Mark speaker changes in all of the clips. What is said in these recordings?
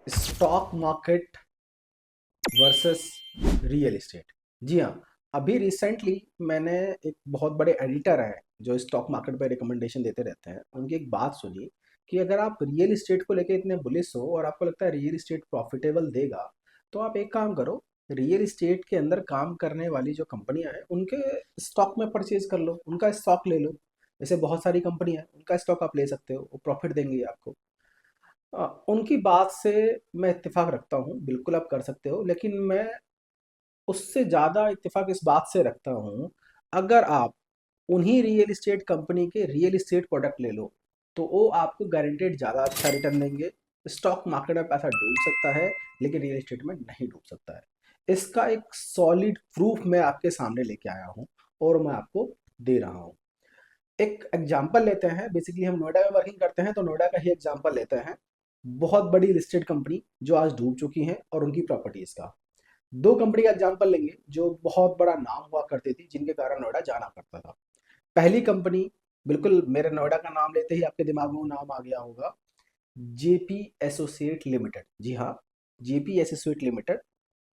Speaker 1: Stock market versus real estate. जी हाँ, अभी रिसेंटली मैंने एक बहुत बड़े एडिटर हैं जो स्टॉक मार्केट पे रिकमेंडेशन देते रहते हैं, उनकी एक बात सुनी कि अगर आप रियल एस्टेट को लेके इतने बुलिश हो और आपको लगता है रियल एस्टेट प्रॉफिटेबल देगा, तो आप एक काम करो, रियल एस्टेट के अंदर काम करने वाली जो कंपनियां हैं उनके स्टॉक में परचेज कर लो, उनका स्टॉक ले लो। जैसे बहुत सारी कंपनी है, उनका स्टॉक आप ले सकते हो, वो प्रॉफिट देंगे आपको। उनकी बात से मैं इत्तेफाक रखता हूँ, बिल्कुल आप कर सकते हो, लेकिन मैं उससे ज़्यादा इत्तेफाक इस बात से रखता हूँ, अगर आप उन्हीं रियल एस्टेट कंपनी के रियल एस्टेट प्रोडक्ट ले लो, तो वो आपको गारंटेड ज़्यादा अच्छा रिटर्न देंगे। स्टॉक मार्केट में पैसा डूब सकता है, लेकिन रियल एस्टेट में नहीं डूब सकता है। इसका एक सॉलिड प्रूफ मैं आपके सामने लेके आया हूँ और मैं आपको दे रहा हूँ। एक एग्जाम्पल लेते हैं, बेसिकली हम नोएडा में वर्किंग करते हैं तो नोएडा का ही एग्जाम्पल लेते हैं। बहुत बड़ी लिस्टेड कंपनी जो आज डूब चुकी हैं और उनकी प्रॉपर्टीज का। दो कंपनी का एग्जाम्पल लेंगे जो बहुत बड़ा नाम हुआ करती थी, जिनके कारण नोएडा जाना पड़ता था। पहली कंपनी, बिल्कुल मेरे नोएडा का नाम लेते ही आपके दिमाग में वो नाम आ गया होगा, जेपी एसोसिएट लिमिटेड। जी हाँ, जेपी एसोसिएट लिमिटेड,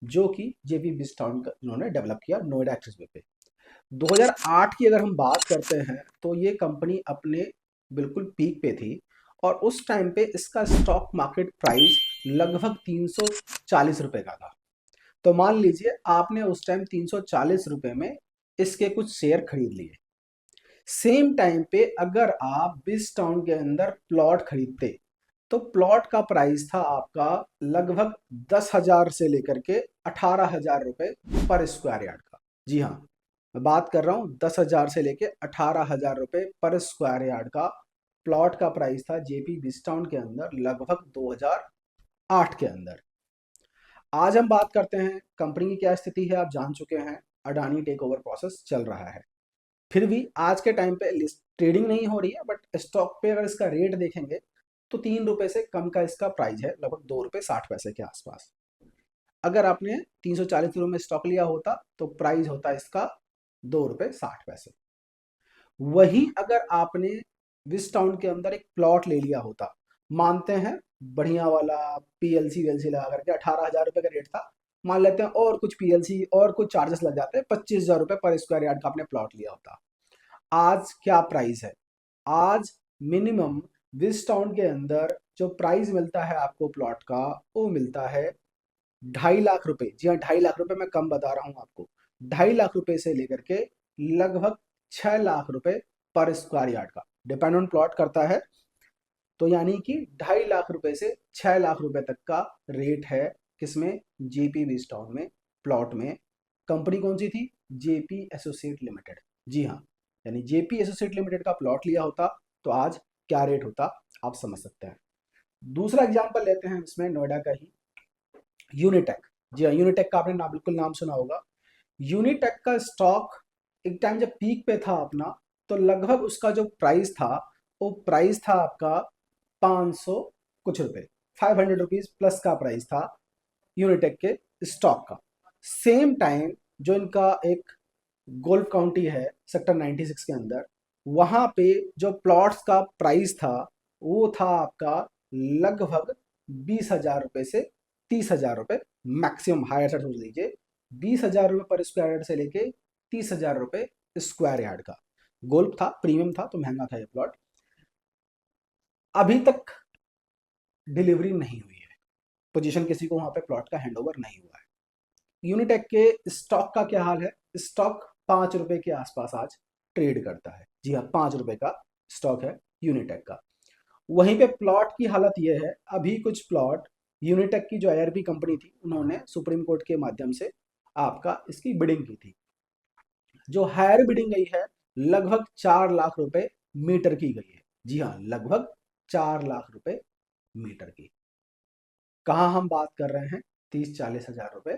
Speaker 1: जो कि जेपी बिस्टॉन का इन्होंने डेवलप किया नोएडा एक्सप्रेसवे पे। 2008 की अगर हम बात करते हैं तो ये कंपनी अपने बिल्कुल पीक पे थी, और उस टाइम पे इसका स्टॉक मार्केट प्राइस लगभग 340 रुपए का था। तो मान लीजिए आपने उस टाइम 340 रुपए में इसके कुछ शेयर खरीद लिए। सेम टाइम पे अगर आप बिस टाउन के अंदर प्लॉट खरीदते, तो प्लॉट का प्राइस था आपका लगभग 10,000 से लेकर के 18,000 रुपए पर स्क्वायर यार्ड का। जी हाँ, मैं बात कर रहा हूँ 10,000 से लेके 18,000 रुपए पर स्क्वायर यार्ड का प्लॉट का प्राइस था जेपी बिस्टाउन के अंदर लगभग 2008 के अंदर। आज हम बात करते हैं कंपनी की क्या स्थिति है, आप जान चुके हैं, अडानी टेक ओवर प्रोसेस चल रहा है। फिर भी आज के टाइम पे लिस्ट ट्रेडिंग नहीं हो रही है, बट स्टॉक पे अगर इसका रेट देखेंगे तो 3 रुपए से कम का इसका प्राइस है, लगभग 2 रुपए 60 पैसे के आसपास। अगर आपने 340 रुपये में स्टॉक लिया होता तो प्राइस होता इसका 2 रुपए 60 पैसे। वही अगर आपने विस टाउन के अंदर एक प्लॉट ले लिया होता, मानते हैं बढ़िया वाला, पीएलसी वीएलसी लगा करके 18,000 रुपए का रेट था, मान लेते हैं और कुछ पीएलसी और कुछ चार्जेस लग जाते हैं, 25,000 रुपए पर स्क्वायर यार्ड का आपने प्लॉट लिया होता। आज क्या प्राइस है? आज मिनिमम विस टाउन के अंदर जो प्राइस मिलता है आपको प्लॉट का, वो मिलता है 2.5 लाख रुपए। जी हाँ, 2.5 लाख रुपए, मैं कम बता रहा हूँ आपको। 2.5 लाख रुपए से लेकर के लगभग 6 लाख रुपए पर स्क्वायर यार्ड का, डिपेंड ऑन प्लॉट करता है। तो यानी कि 2.5 लाख रुपए से 6 लाख रुपए तक का रेट है। किसमें? जेपी विस टाउन में, प्लॉट में। कंपनी कौन सी थी? JP associate limited. जी हाँ, यानी जेपी एसोसिएट लिमिटेड का प्लॉट लिया होता तो आज क्या रेट होता, आप समझ सकते हैं। दूसरा एग्जांपल लेते हैं इसमें नोएडा का ही, यूनिटेक। जी हाँ, यूनिटेक का आपने नाम, बिल्कुल नाम सुना होगा। यूनिटेक का स्टॉक एक टाइम जब पीक पे था अपना, तो लगभग उसका जो प्राइस था, वो प्राइस था आपका 500 कुछ रुपए, 500 रुपीज प्लस का प्राइस था यूनिटेक के स्टॉक का। सेम टाइम जो इनका एक गोल्फ काउंटी है सेक्टर 96 के अंदर, वहां पे जो प्लॉट्स का प्राइस था, वो था आपका लगभग 20,000 रुपए से 30,000 रुपए, मैक्सिमम हायर साइड सोच लीजिए। 20,000 रुपए पर स्क्वायर यार्ड से लेके 30,000 रुपए स्क्वायर यार्ड का गोल्फ था, प्रीमियम था, तो महंगा था ये प्लॉट। अभी तक डिलीवरी नहीं हुई है, पोजीशन किसी को वहां पे प्लॉट का हैंडओवर नहीं हुआ है। यूनिटेक के स्टॉक का क्या हाल है? स्टॉक 5 रुपए के आसपास आज ट्रेड करता है। जी हाँ, 5 रुपए का स्टॉक है यूनिटेक का। वहीं पे प्लॉट की हालत यह है, अभी कुछ प्लॉट यूनिटेक की जो आईआरबी कंपनी थी, उन्होंने सुप्रीम कोर्ट के माध्यम से आपका इसकी बिडिंग की थी। जो हायर बिडिंग गई है, लगभग 4 लाख रुपए मीटर की गई है। जी हाँ, लगभग 4 लाख रुपए मीटर की। कहाँ हम बात कर रहे हैं? 30-40 हजार रुपए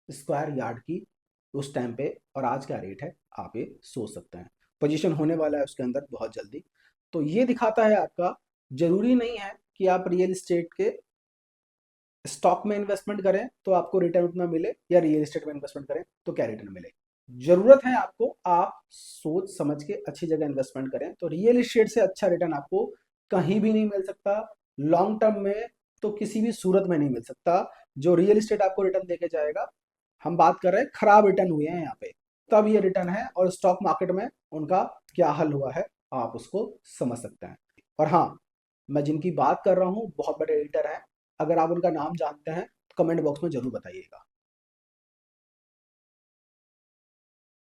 Speaker 1: स्क्वायर यार्ड की उस टाइम पे, और आज क्या रेट है आप ये सोच सकते हैं। पोजीशन होने वाला है उसके अंदर बहुत जल्दी। तो ये दिखाता है आपका, जरूरी नहीं है कि आप रियल एस्टेट के स्टॉक में इन्वेस्टमेंट करें तो आपको रिटर्न उतना मिले, या रियल एस्टेट में इन्वेस्टमेंट करें तो क्या रिटर्न मिले। जरूरत है आपको, आप सोच समझ के अच्छी जगह इन्वेस्टमेंट करें, तो रियल एस्टेट से अच्छा रिटर्न आपको कहीं भी नहीं मिल सकता। लॉन्ग टर्म में तो किसी भी सूरत में नहीं मिल सकता। जो रियल इस्टेट आपको रिटर्न देके जाएगा, हम बात कर रहे हैं खराब रिटर्न हुए हैं यहाँ पे, तब ये रिटर्न है, और स्टॉक मार्केट में उनका क्या हल हुआ है आप उसको समझ सकते हैं। और हाँ, मैं जिनकी बात कर रहा हूँ बहुत बड़े एडिटर हैं, अगर आप उनका नाम जानते हैं तो कमेंट बॉक्स में जरूर बताइएगा।